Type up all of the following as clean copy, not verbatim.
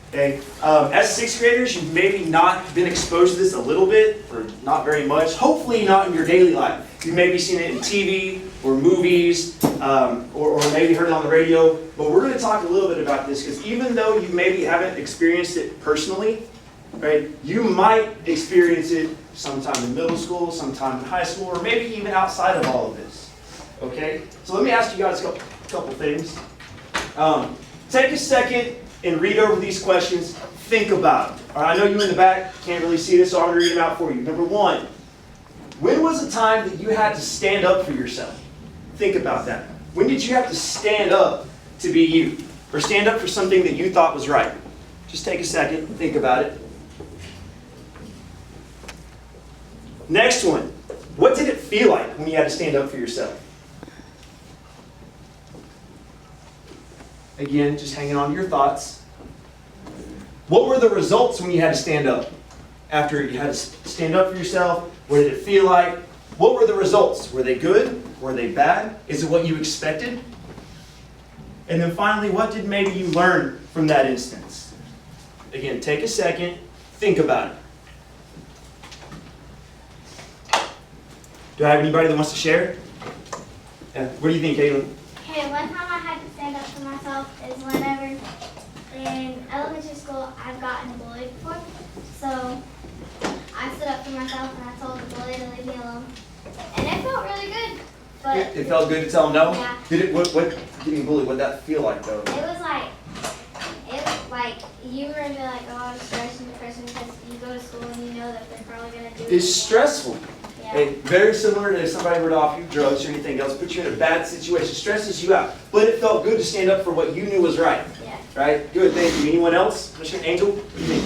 Okay? As sixth graders, you've maybe not been exposed to this a little bit, or not very much. Hopefully not in your daily life. You've maybe seen it in TV or movies, or maybe heard it on the radio. But we're going to talk a little bit about this because even though you maybe haven't experienced it personally, right, you might experience it sometime in middle school, sometime in high school, or maybe even outside of all of this. Okay? So let me ask you guys a couple things. Take a second and read over these questions. Think about them. All right, I know you in the back can't really see this, so I'm going to read them out for you. Number one, when was the time that you had to stand up for yourself? Think about that. When did you have to stand up to be you? Or stand up for something that you thought was right? Just take a second, think about it. Next one, what did it feel like when you had to stand up for yourself? Again, just hanging on to your thoughts. What were the results when you had to stand up? After you had to stand up for yourself, what did it feel like? What were the results? Were they good? Were they bad? Is it what you expected? And then finally, what did maybe you learn from that instance? Again, take a second, think about it. Do I have anybody that wants to share? Yeah. What do you think, Caitlin? Okay, one time I had to stand up for myself is whenever in elementary school I've gotten bullied before. So I stood up for myself and I told the bully to leave me alone. And it felt really good. But it felt good to tell them no? Yeah. Did it? What getting bullied? What did that feel like though? it was like you were in like a lot of stress and depression because you go to school and you know that they're probably gonna do It's stressful. Yeah. Hey, very similar to if somebody were to offer you drugs or anything else, put you in a bad situation, stresses you out. But it felt good to stand up for what you knew was right. Yeah. Right? Good, thank you. Anyone else? Mr. Angel, what do you think?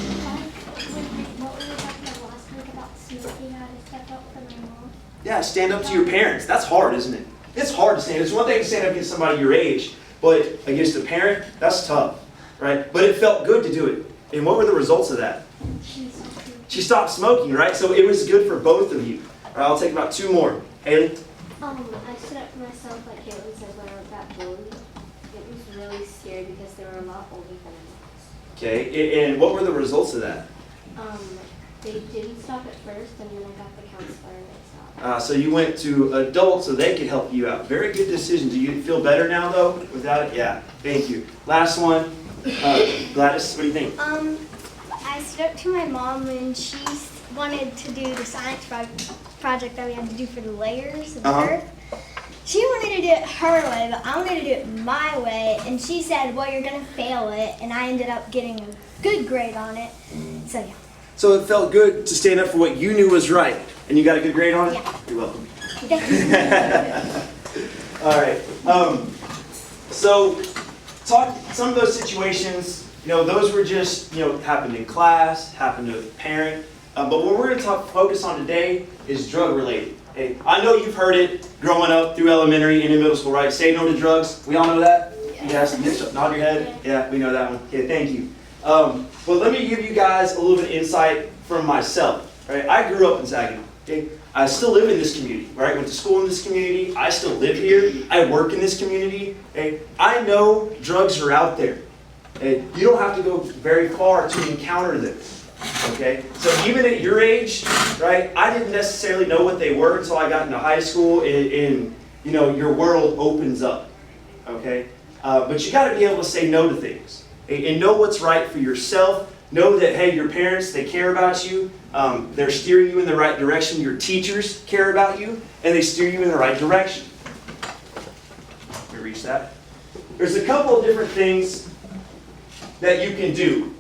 What were you talking about last week about smoking? How to step up for my mom? Yeah, stand up to your parents. That's hard, isn't it? It's hard to stand. It's one thing to stand up against somebody your age, but against a parent, that's tough. Right? But it felt good to do it. And what were the results of that? She stopped smoking, right? So it was good for both of you. All right, I'll take about two more. Haley? I stood up for myself, like Caitlin said, when I got bullied. It was really scary because they were a lot older than I was. Okay, and what were the results of that? They didn't stop at first, and then I got the counselor and they stopped. So you went to adults so they could help you out. Very good decision. Do you feel better now, though, without it? Yeah, thank you. Last one. Gladys, what do you think? I stood up to my mom when she wanted to do the science project that we had to do for the layers of the Earth. She wanted to do it her way, but I wanted to do it my way, and she said, well, you're going to fail it, and I ended up getting a good grade on it. So, yeah. So it felt good to stand up for what you knew was right, and you got a good grade on it? Yeah. You're welcome. Thank you. All right. So talk some of those situations. Those were just happened in class, happened to a parent. But what we're going to focus on today is drug related. Hey, I know you've heard it growing up through elementary and in middle school, right? Say no to drugs. We all know that. Yes. Nod your head. Yeah, we know that one. Okay, thank you. But let me give you guys a little bit of insight from myself. Right? I grew up in Saginaw. Okay? I still live in this community. Right? Went to school in this community. I still live here. I work in this community. Okay? I know drugs are out there. Okay? You don't have to go very far to encounter them. Okay? So even at your age, right? I didn't necessarily know what they were until I got into high school, and your world opens up. Okay? But you got to be able to say no to things. And know what's right for yourself. Know that, hey, your parents, they care about you. They're steering you in the right direction. Your teachers care about you, and they steer you in the right direction. Let me reach that. There's a couple of different things that you can do.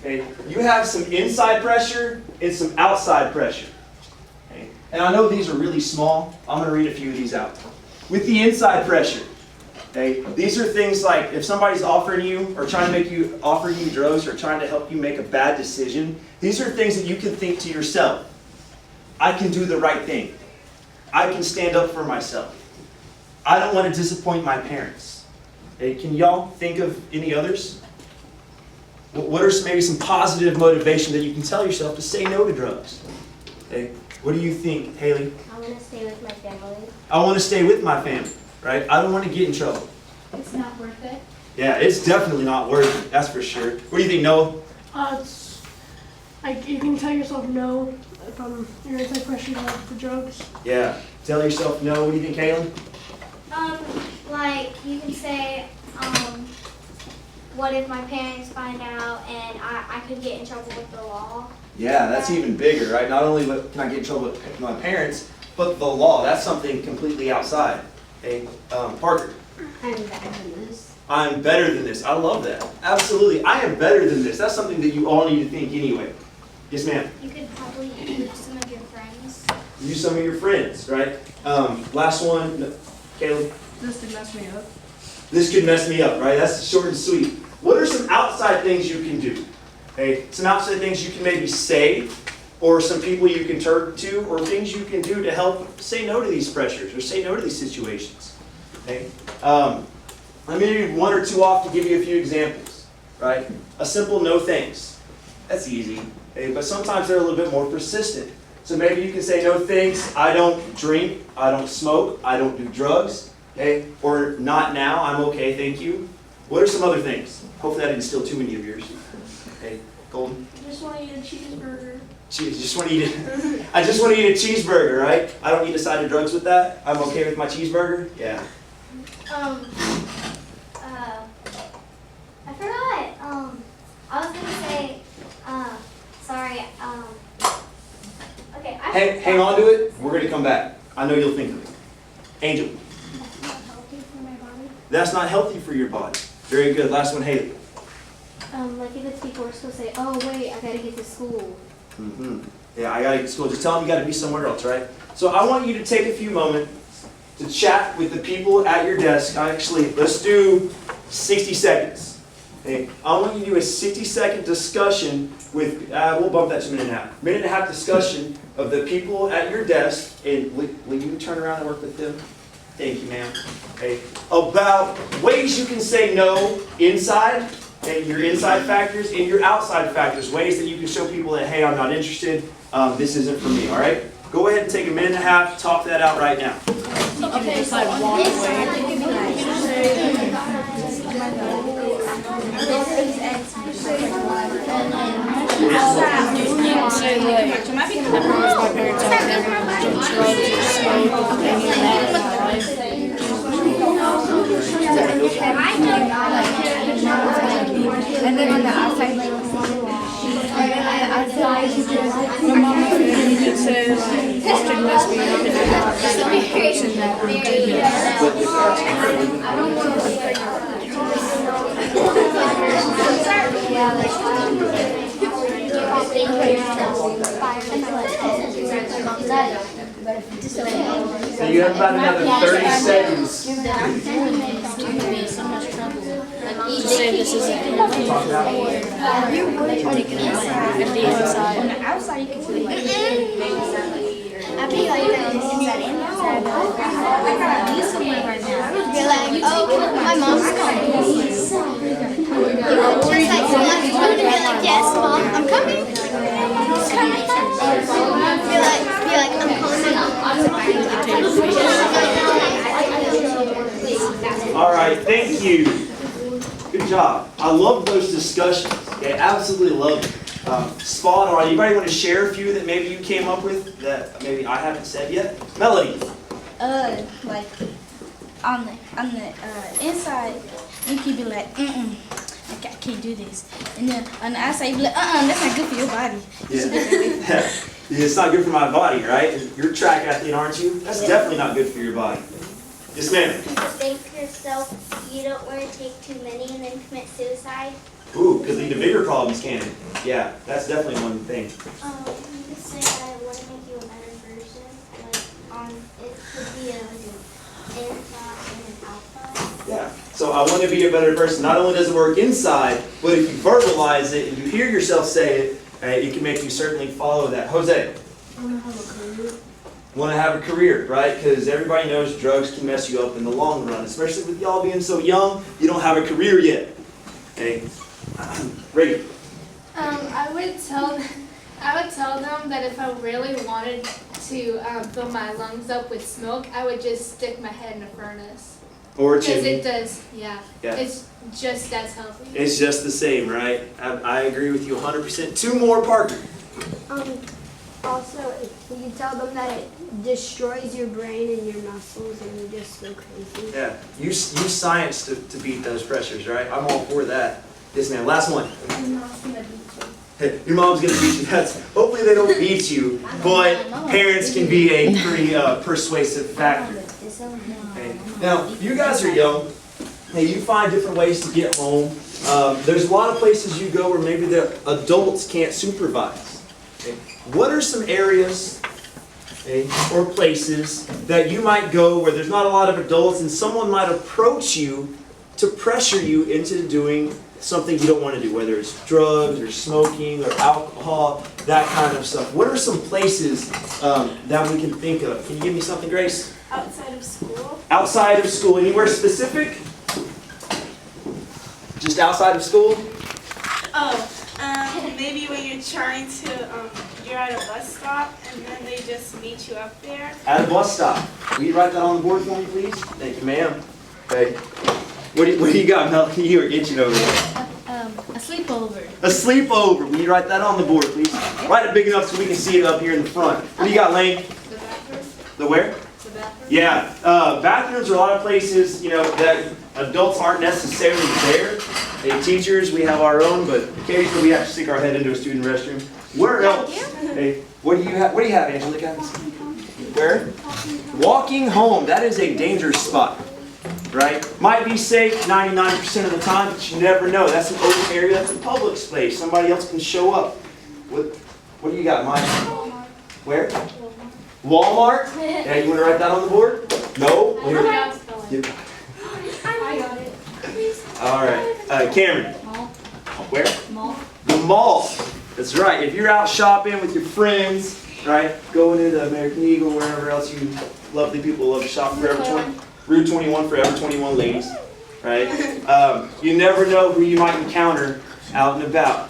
Okay? You have some inside pressure and some outside pressure. Okay? And I know these are really small. I'm going to read a few of these out. With the inside pressure, okay, these are things like if somebody's offering you or trying to offer you drugs or trying to help you make a bad decision, these are things that you can think to yourself. I can do the right thing. I can stand up for myself. I don't want to disappoint my parents. Okay, can y'all think of any others? What are maybe some positive motivation that you can tell yourself to say no to drugs? Okay, what do you think, Haley? I want to stay with my family. I want to stay with my family. Right? I don't want to get in trouble. It's not worth it. Yeah, it's definitely not worth it, that's for sure. What do you think, Noah? It's like you can tell yourself no from your anti-pressure for drugs. Yeah, tell yourself no. What do you think, Kaylin? Like you can say, what if my parents find out and I could get in trouble with the law? Yeah, that's even bigger, right? Not only can I get in trouble with my parents, but the law. That's something completely outside. Hey, Parker. I'm better than this. I'm better than this. I love that. Absolutely. I am better than this. That's something that you all need to think anyway. Yes, ma'am. You could probably use some of your friends. Use some of your friends, right? Last one, Caleb. This could mess me up. This could mess me up, right? That's short and sweet. What are some outside things you can do? Okay, some outside things you can maybe say, or some people you can turn to, or things you can do to help say no to these pressures, or say no to these situations. Okay? Let me read one or two off to give you a few examples, right? A simple no thanks. That's easy, okay? But sometimes they're a little bit more persistent. So maybe you can say no thanks, I don't drink, I don't smoke, I don't do drugs, okay? Or not now, I'm okay, thank you. What are some other things? Hopefully I didn't steal too many of yours. Okay, Golden? I just want to eat a cheeseburger. Just want to eat it. I just want to eat a cheeseburger, right? I don't need a side of drugs with that. I'm okay with my cheeseburger. Yeah. I forgot. I was gonna say, sorry. Okay. Hang on to it. We're gonna come back. I know you'll think of it. Angel. Not healthy for my body. That's not healthy for your body. Very good. Last one, Haley. Like if it's people, we're supposed to say, oh wait, I gotta get to school. Yeah, I gotta get to school. Just tell them you gotta be somewhere else, right? So I want you to take a few moments to chat with the people at your desk. Actually, let's do 60 seconds. Okay? I want you to do a 60-second discussion with, we'll bump that to a minute and a half. Minute and a half discussion of the people at your desk, and will you turn around and work with them? Thank you, ma'am. Okay? About ways you can say no inside, and your inside factors, and your outside factors. Ways that you can show people that, hey, I'm not interested. This isn't for me, all right? Go ahead and take a minute and a half, talk that out right now. Okay, so I walk And then on the outside, my mom would say, like, this could mess me up, and just to be patient that I'm So you have about another 30 seconds. to say this isn't healthy. At the inside. On the outside, you can say like, I feel like that inside and outside. I gotta be somewhere right now. You're like, oh, my mom's coming. Just like someone's coming to be like, yes, mom, I'm coming. Be like, I'm coming. All right, thank you. Good job. I love those discussions. Okay, absolutely love it. Spot on. Anybody want to share a few that maybe you came up with that maybe I haven't said yet? Melody. Like on the inside, you can be like, I can't do this, and then on the outside, you be like, that's not good for your body. Yeah. It's not good for my body, right? You're a track athlete, aren't you? That's definitely not good for your body. Yes, ma'am. You can think to yourself, you don't want to take too many and then commit suicide. Ooh, could lead to bigger problems, can it? Yeah, that's definitely one thing. You could say that it wouldn't make you a better person. Like, it could be an inside and an outside. Yeah. So I want to be a better person. Not only does it work inside, but if you verbalize it and you hear yourself say it, it can make you certainly follow that. Jose. I want to have a career. Want to have a career, right? Because everybody knows drugs can mess you up in the long run, especially with y'all being so young. You don't have a career yet. Okay, Ready? I would tell them that if I really wanted to fill my lungs up with smoke, I would just stick my head in a furnace. Or Because chimney. it does, yeah. Yeah. It's just as healthy. It's just the same, right? I agree with you 100%. Two more, Parker. Also, you can tell them that it destroys your brain and your muscles and you just go crazy. Yeah, use science to beat those pressures, right? I'm all for that. Yes, ma'am. Last one. Your mom's gonna beat you. Hopefully they don't beat you, but parents can be a pretty persuasive factor. Okay. Now, you guys are young. Hey, you find different ways to get home. There's a lot of places you go where maybe the adults can't supervise. Okay. What are some areas, okay, or places that you might go where there's not a lot of adults and someone might approach you to pressure you into doing something you don't want to do, whether it's drugs or smoking or alcohol, that kind of stuff? What are some places that we can think of? Can you give me something, Grace? Outside of school? Outside of school. Anywhere specific? Just outside of school? Oh, maybe when you're trying to, you're at a bus stop and then they just meet you up there. At a bus stop. Will you write that on the board for me, please? Thank you, ma'am. Okay. What do you got, Mel? You were itching over there. A sleepover. A sleepover. Will you write that on the board, please? Write it big enough so we can see it up here in the front. What do you got, Lane? The bathroom. The where? The bathroom. Yeah. Bathrooms are a lot of places, that adults aren't necessarily there. Hey, teachers, we have our own, but occasionally we have to stick our head into a student restroom. Where else? Hey, what do you have, Angelica? Where? Walking home. That is a dangerous spot. Right? Might be safe 99% of the time, but you never know. That's an open area. That's a public space. Somebody else can show up. What do you got, Mike? Where? Walmart? Yeah, you want to write that on the board? No? I forgot to spell it. I got it. All right. Cameron? Mall. Where? Mall. The mall. That's right. If you're out shopping with your friends, right? Going to the American Eagle, wherever else you lovely people love to shop. Route 21, Forever 21 ladies, right? You never know who you might encounter out and about.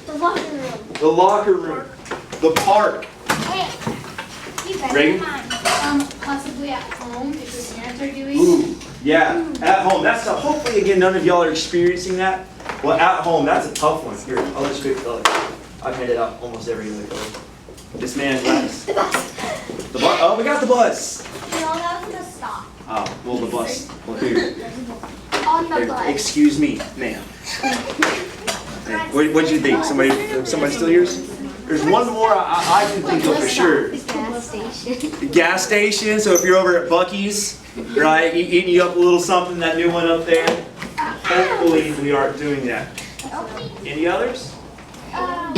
The locker room. The locker room, the park. Hey, you better Reagan? mind. Possibly at home if your parents are doing. Ooh, yeah, at home. That's tough. Hopefully, again, none of y'all are experiencing that. Well, at home, that's a tough one. Here, I'll let you pick the color. I've handed out almost every other color. This man, Gladys. The bus. The bus. Oh, we got the bus. No, that was the stop. Oh, well, the bus. Well, here. On the bus. Excuse me, ma'am. What'd you think? Somebody still yours? There's one more I can think of for sure. Gas station. Gas station. So if you're over at Buc-ee's, right, eating you up a little something, that new one up there. Hopefully we aren't doing that. Any others?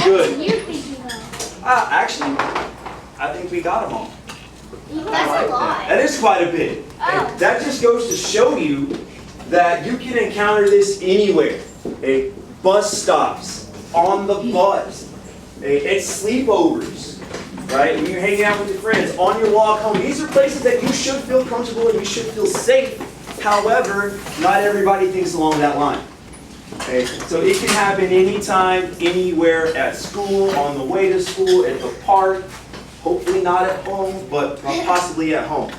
Good. You're thinking of. Actually, I think we got them all. That's a lot. That is quite a bit. Oh. That just goes to show you that you can encounter this anywhere. Okay? Bus stops, on the bus, at sleepovers, right? When you're hanging out with your friends, on your walk home. These are places that you should feel comfortable and you should feel safe. However, not everybody thinks along that line. Okay? So it can happen anytime, anywhere, at school, on the way to school, at the park. Hopefully not at home, but possibly at home.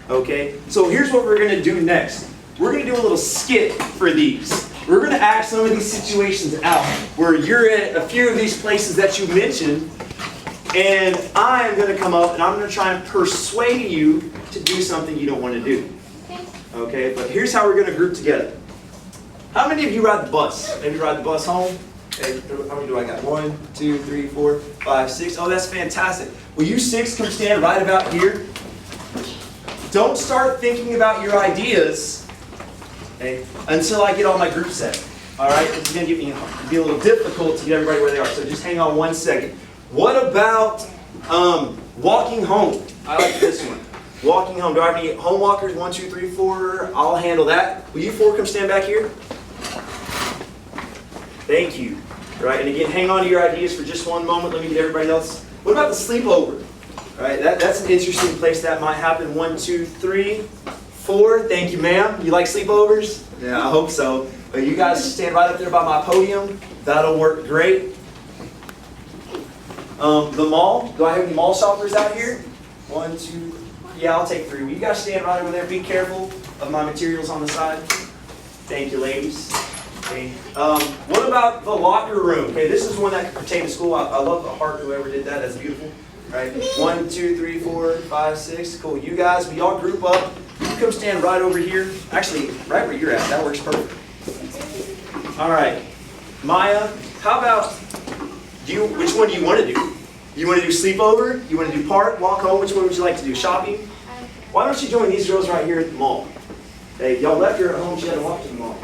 Okay? So here's what we're going to do next. We're going to do a little skit for these. We're going to act some of these situations out where you're at a few of these places that you mentioned, and I'm going to come up and I'm going to try and persuade you to do something you don't want to do. Okay? But here's how we're going to group together. How many of you ride the bus? Maybe ride the bus home? Okay, how many do I got? 1, 2, 3, 4, 5, 6. Oh, that's fantastic. Will you 6 come stand right about here? Don't start thinking about your ideas, okay, until I get all my group set. All right? It's going to be a little difficult to get everybody where they are, so just hang on 1 second. What about walking home? I like this one. Walking home. Do I have any home walkers? 1, 2, 3, 4. I'll handle that. Will you 4 come stand back here? Thank you. Right, and again, hang on to your ideas for just 1 moment. Let me get everybody else. What about the sleepover? Right, that's an interesting place that might happen. 1, 2, 3, 4. Thank you, ma'am. You like sleepovers? Yeah, I hope so. But you guys stand right up there by my podium. That'll work great. The mall. Do I have any mall shoppers out here? 1, 2. Yeah, I'll take 3. Will you guys stand right over there? Be careful. of my materials on the side? Thank you, ladies. Okay. What about the locker room? Okay, this is one that can pertain to school. I love the heart, whoever did that. That's beautiful. Right? 1, 2, 3, 4, 5, 6. Cool. You guys, we all group up. You come stand right over here. Actually, right where you're at. That works perfect. All right. Maya, how about which one do you want to do? You want to do sleepover? You want to do park, walk home? Which one would you like to do? Shopping? Why don't you join these girls right here at the mall? Hey, y'all left her at home. She had to walk to the mall.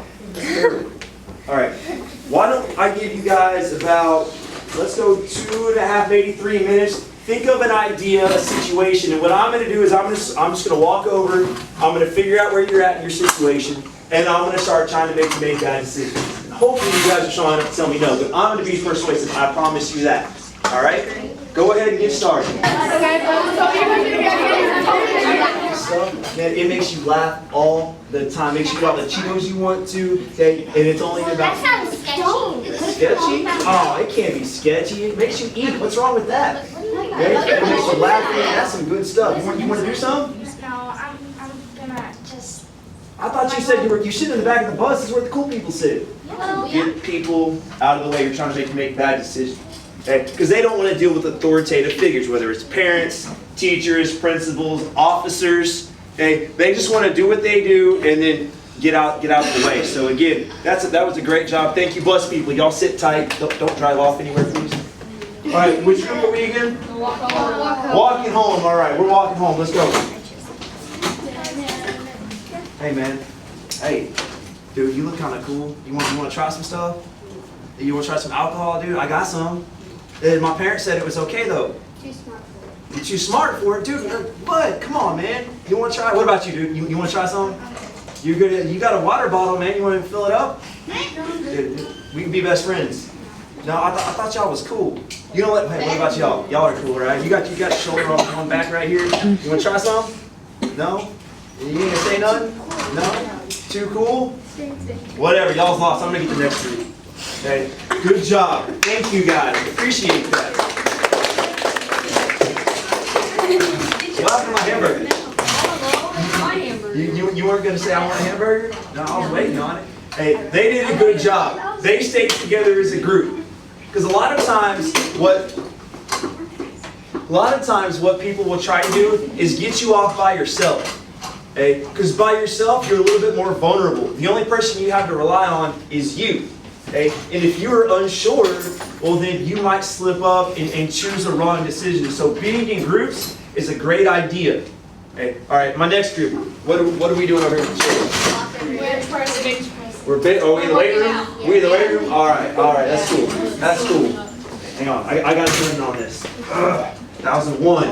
All right. Why don't I give you guys about, let's go 2.5, maybe 3 minutes. Think of an idea, a situation, and what I'm going to do is I'm just going to walk over. I'm going to figure out where you're at in your situation, and I'm going to start trying to make bad decisions. Hopefully you guys are showing up to tell me no, but I'm going to be persuasive. I promise you that. All right? Go ahead and get started. Man, it makes you laugh all the time. Makes you eat all the Cheetos you want to. Okay? And it's only about... That sounds sketchy. Sketchy? Oh, it can't be sketchy. It makes you eat. What's wrong with that? Okay? It makes you laugh. That's some good stuff. You want to do something? No, I'm gonna just... I thought you said you sit in the back of the bus. Is where the cool people sit. Get people out of the way. You're trying to make bad decisions. Because they don't want to deal with authoritative figures, whether it's parents, teachers, principals, officers. Okay? They just want to do what they do and then get out of the way. So again, that was a great job. Thank you, bus people. Y'all sit tight. Don't drive off anywhere, please. All right, which group are we again? Walking home. All right, we're walking home. Let's go. Hey, man. Hey, dude, you look kind of cool. You want to try some stuff? You want to try some alcohol, dude? I got some. And my parents said it was okay, though. Too smart for it. You're too smart for it, dude. Bud, come on, man. You want to try? What about you, dude? You want to try some? You got a water bottle, man. You want to fill it up? Dude, we can be best friends. No, I thought y'all was cool. You know what? Hey, what about y'all? Y'all are cool, right? You got your shoulder on back right here. You want to try some? No? You ain't gonna say nothing? No? Too cool? Whatever. Y'all's lost. I'm gonna get the next group. Okay. Good job. Thank you guys. Appreciate that. What happened to my hamburger? You weren't going to say I want a hamburger? No, I was waiting on it. Hey, they did a good job. They stayed together as a group. Because a lot of times what people will try to do is get you off by yourself. Because by yourself, you're a little bit more vulnerable. The only person you have to rely on is you. Okay? And if you're unsure, well then you might slip up and choose a wrong decision. So being in groups is a great idea. Okay? All right, my next group. What are we doing over here? Are we in the weight room? We in the weight room? All right, that's cool. That's cool. Hang on, I got to turn in on this. 1001.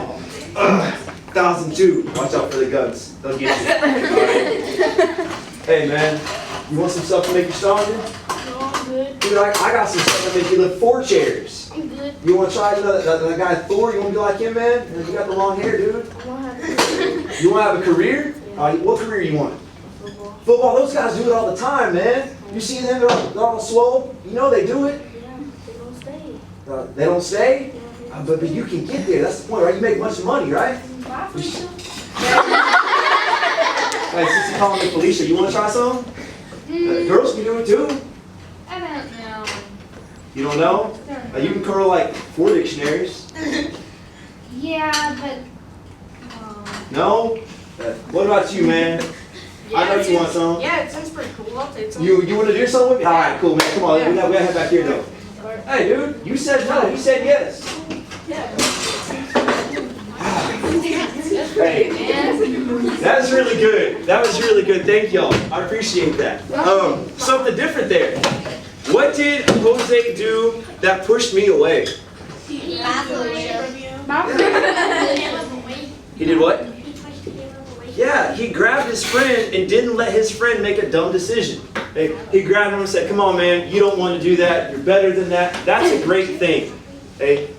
1002. Watch out for the guns. They'll get you. All right. Hey man, you want some stuff to make you stronger? No, I'm good. Dude, I got some stuff to make you lift 4 chairs. I'm good. You want to try the guy Thor? You want to be like him, man? You got the long hair, dude. I don't have to. You want to have a career? What career you want? Football. Those guys do it all the time, man. You see them? They're all swole. You know they do it. Yeah, they don't stay. They don't stay? But you can get there. That's the point, right? You make a bunch of money, right? Bye, Felicia. Hey, since you calling me Felicia, you want to try some? Girls can do it too. I don't know. You don't know? You can curl like 4 dictionaries. Yeah, but... No? What about you, man? I know you want some. Yeah, it sounds pretty cool. I'll take some. You want to do something with me? All right, cool, man. Come on, we gotta head back here, though. Hey, dude, you said no. He said yes. Hey, that was really good. That was really good. Thank y'all. I appreciate that. Something different there. What did Jose do that pushed me away? He did what? Yeah, he grabbed his friend and didn't let his friend make a dumb decision. He grabbed him and said, come on, man, you don't want to do that. You're better than that. That's a great thing.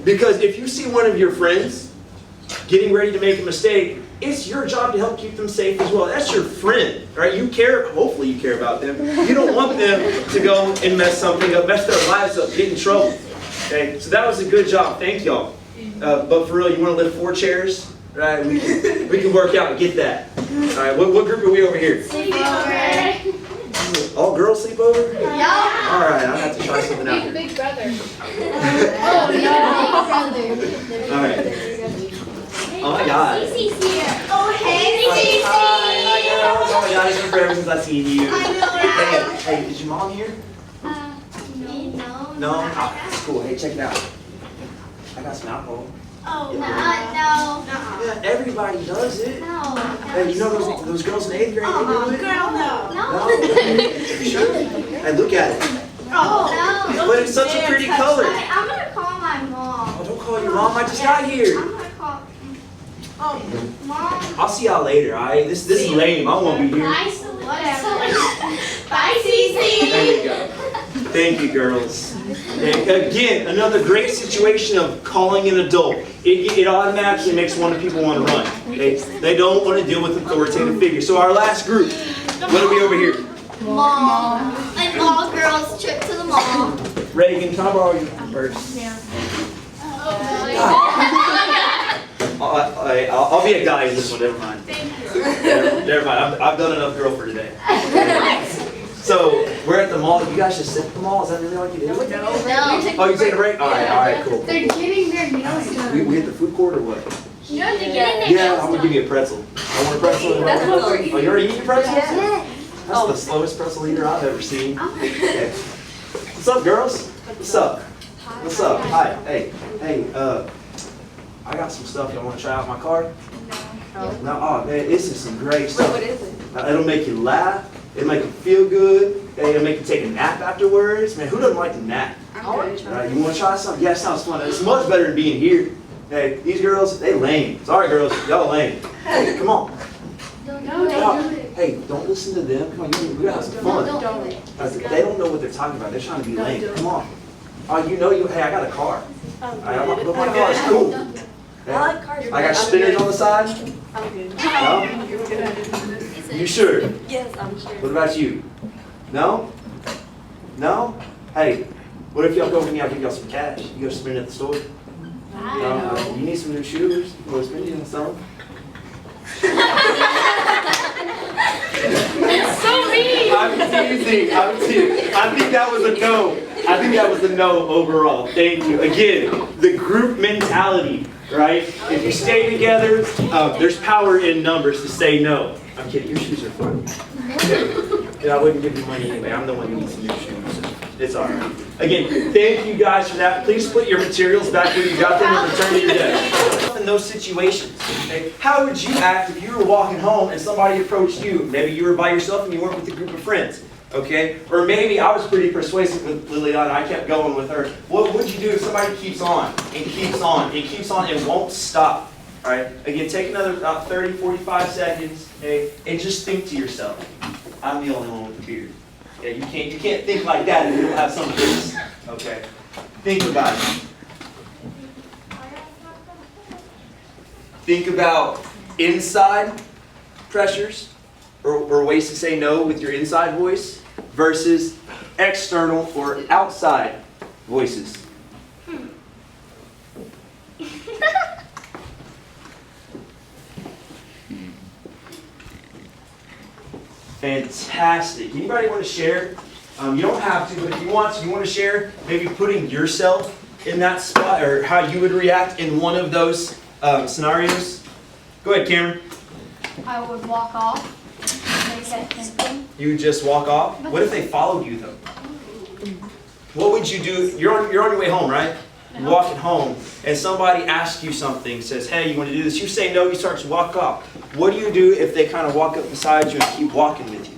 Because if you see one of your friends getting ready to make a mistake, it's your job to help keep them safe as well. That's your friend, right? You care, hopefully you care about them. You don't want them to go and mess something up, mess their lives up, get in trouble. Okay, so that was a good job. Thank y'all. But for real, you want to lift 4 chairs? Right, we can work out and get that. All right, what group are we over here? All girls sleepover? Yeah. All right, I'll have to try something out here. Big brother. Oh no. All right. Oh my God. Cece's here. Oh hey, Hi, Cece. girls. Oh my God, it's been forever since I've seen you. I know. Hey, is your mom here? No. No? Oh, that's cool. Hey, check it out. I got some alcohol. Oh no. Yeah, everybody does it. No. Hey, you know those girls in 8th grade, they do it? Girl, no. No. No? You sure? Hey, look at it. No. But it's such a pretty color. I'm gonna call my mom. Oh, don't call your mom. I just got here. I'm gonna call. Oh, Mom. I'll see y'all later, alright? This is lame. I won't be here. Whatever. Bye, Cece. There you go. Thank you, girls. And again, another great situation of calling an adult. It automatically makes one of people want to run. They don't want to deal with authoritative figures. So our last group, what are we over here? Mom. An all-girls trip to the mall. Reagan, can I borrow your purse? Yeah. I'll be a guy in this one, never mind. Thank you. Never mind, I've done enough girl for today. So, we're at the mall. You guys just sit at the mall? Is that really like you do? No. Oh, you take a break? Alright, cool. They're getting their nails done. We hit the food court or what? No, they're getting their Yeah, nails I'm gonna give you a pretzel. I want a pretzel. That's what we're Oh, you already eating your pretzel? Yes. That's the slowest pretzel eater I've ever seen. Okay. What's up, girls? What's up? What's up? Hi. Hey, I got some stuff. Y'all want to try out my car? No. Oh, man, this is some great stuff. What is it? It'll make you laugh. It'll make you feel good. It'll make you take a nap afterwards. Man, who doesn't like to nap? I'm good. You want to try something? Yeah, it sounds fun. It's much better than being here. Hey, these girls, they lame. Sorry, girls, y'all lame. Hey, come on. No, don't do it. Hey, don't listen to them. Come on, we gotta have some fun. They don't know what they're talking about. They're trying to be lame. Come on. Oh, hey, I got a car. But my car is cool. I like cars. I got spinners on the side. I'm good. No? You sure? Yes, I'm sure. What about you? No? No? Hey, what if y'all go with me? I'll give y'all some cash. You go spend it at the store. No? You need some new shoes? You want to spend it on something? It's so mean. I'm teasing. I think that was a no. I think that was a no overall. Thank you. Again, the group mentality, right? If you stay together, there's power in numbers to say no. I'm kidding. Your shoes are fine. Yeah, I wouldn't give you money anyway. I'm the one who needs some new shoes. It's all right. Again, thank you guys for that. Please put your materials back where you got them and return to your desk. In those situations, okay, how would you act if you were walking home and somebody approached you? Maybe you were by yourself and you weren't with a group of friends. Okay? Or maybe I was pretty persuasive with Liliana. I kept going with her. What would you do if somebody keeps on and keeps on and keeps on and won't stop? All right? Again, take another about 30, 45 seconds, okay, and just think to yourself, I'm the only one with a beard. Yeah, you can't think like that if you don't have some of this. Okay? Think about it. Think about inside pressures or ways to say no with your inside voice versus external or outside voices. Fantastic. Anybody want to share? You don't have to, but if you want to share, maybe putting yourself in that spot or how you would react in one of those scenarios. Go ahead, Cameron. I would walk off. Make that thinking. You would just walk off? What if they followed you, though? What would you do? You're on your way home, right? You're walking home, and somebody asks you something, says, hey, you want to do this? You say no, you start to walk off. What do you do if they kind of walk up beside you and keep walking with you?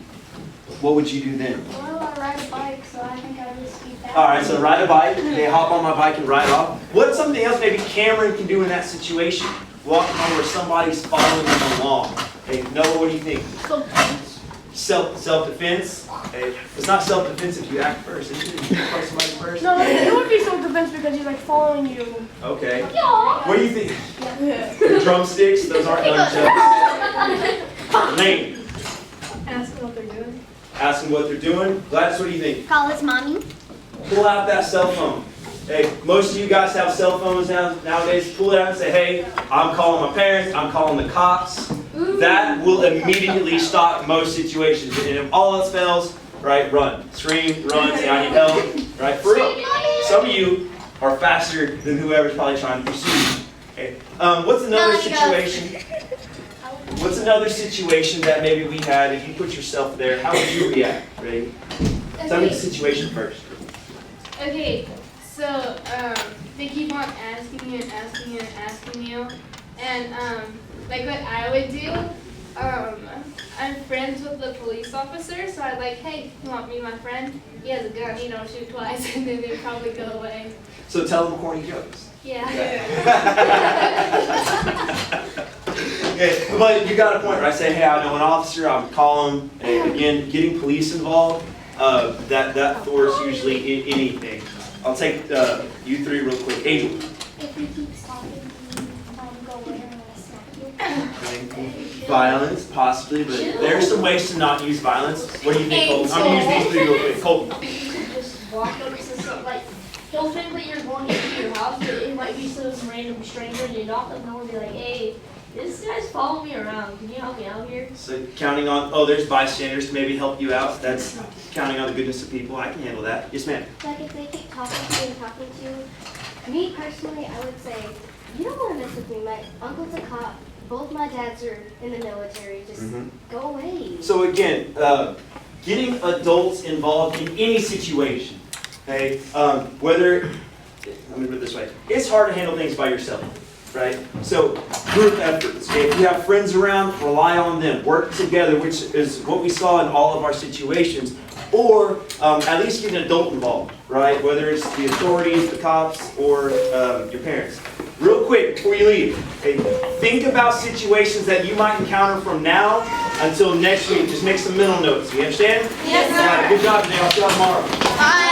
What would you do then? Well, I ride a bike, so I think I would just keep that. All right, so ride a bike. They hop on my bike and ride off. What's something else maybe Cameron can do in that situation? Walking home where somebody's following him along. Hey, Noah, what do you think? Self-defense? Hey, it's not self-defense if you act first. Isn't it? You fight somebody first? No, it would be self-defense because he's like following you. Okay. Yeah. What do you think? The drumsticks? Those aren't nunchucks. Lane. Ask them what they're doing. Ask them what they're doing. Gladys, what do you think? Call his mommy. Pull out that cell phone. Hey, most of you guys have cell phones nowadays. Pull it out and say, hey, I'm calling my parents, I'm calling the cops. That will immediately stop most situations. And if all else fails, right, run. Scream, run, say I need help, right? For real. Some of you are faster than whoever's probably trying to pursue you. Okay. What's another situation? What's another situation that maybe we had? If you put yourself there, how would you react? Ready? Tell me the situation first. Okay, so they keep on asking you and asking you and asking you, and like what I would do, I'm friends with the police officer, so I'd like, hey, you want to be my friend? He has a gun, he don't shoot twice, and then they'd probably go away. So tell them corny jokes. Yeah. Okay, but you got a point, right? Say, hey, I know an officer, I would call him. And again, getting police involved, that thwarts usually anything. I'll take you three real quick. Angel. If he keeps talking to me, I'm go away and I'll smack you. Violence, possibly, but there's some ways to not use violence. What do you think, Colton? I'm going to use these three real quick. Colton. Just walk up to some, like, don't think that you're going into your house, but it might be some random stranger, and you knock on the door and be like, hey, this guy's following me around. Can you help me out here? So counting on, there's bystanders to maybe help you out. That's counting on the goodness of people. I can handle that. Yes, ma'am. Like, if they keep talking to you and talking to you, me personally, I would say, you don't want to mess with me. My uncle's a cop. Both my dads are in the military. Just go away. So again, getting adults involved in any situation, okay? Whether, let me put it this way, it's hard to handle things by yourself, right? So group efforts, okay? If you have friends around, rely on them. Work together, which is what we saw in all of our situations. Or at least get an adult involved, right? Whether it's the authorities, the cops, or your parents. Real quick, before you leave, okay, think about situations that you might encounter from now until next week. Just make some mental notes. You understand? Yes, sir. All right, good job today. I'll see you tomorrow. Bye.